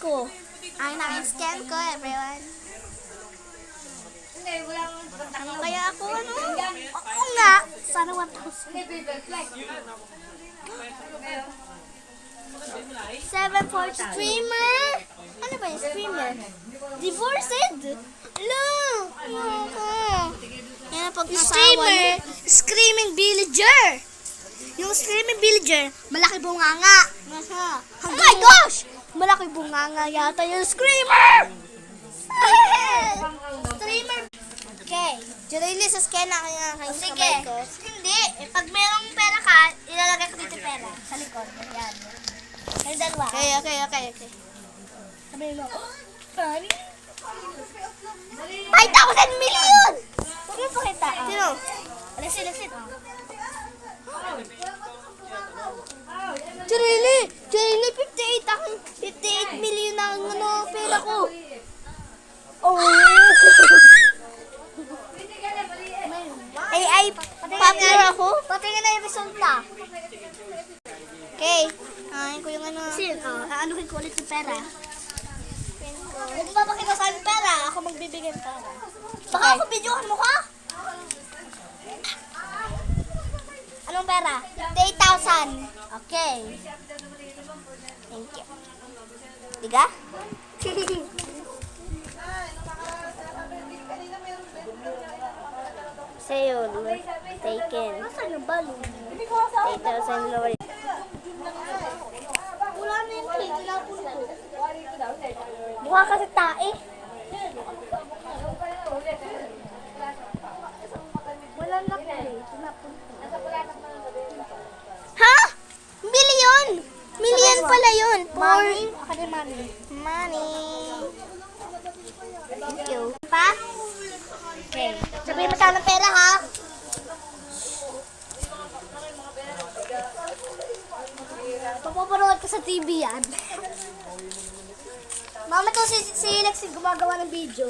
ko. Ay, naka-scan ko, everyone. Ano kaya ako, ano? Oo nga. Sana 1,000. 7 for streamer. Ano ba yung streamer? Divorced? Hello! Yan ang streamer, screaming villager. Yung screaming villager, malaki bunganga. Oh my gosh! Malaki bunganga yata yung screamer! Streamer. Okay. Jurili, sascan na kaya kayo sa kamay ko. Hindi. Pag merong pera ka, ilalagay ko dito pera. Sa likod. Yan. May dalawa. Okay. Sabi mo. 5,000 million! Huwag mo pakita. Sino? Alasin. Jurili, 58 million na ang pera ko. Oh. AI, papera ako? Patingin na yung resulta. Okay. Ayan ko yung ano. Aanuhin ko ulit yung pera. Kung mapakita sa akin pera, ako magbibigay ng pera. Baka ako videohan mo ka? Anong pera? 8,000. Okay. Thank you. Diga? Sale. Taken. Nasaan yung balon? 8,000 lower. Wala na yung plate. Tinapon ko. Mukha kasi tae. Wala na plate. Tinapon ko. Ha? Million! Million pala yun. Money? Money. Thank you. Pa? Okay. Sabihin mo tayo ng pera, ha? Papapanood ka sa TV yan. Mama to si Lexi gumagawa ng video.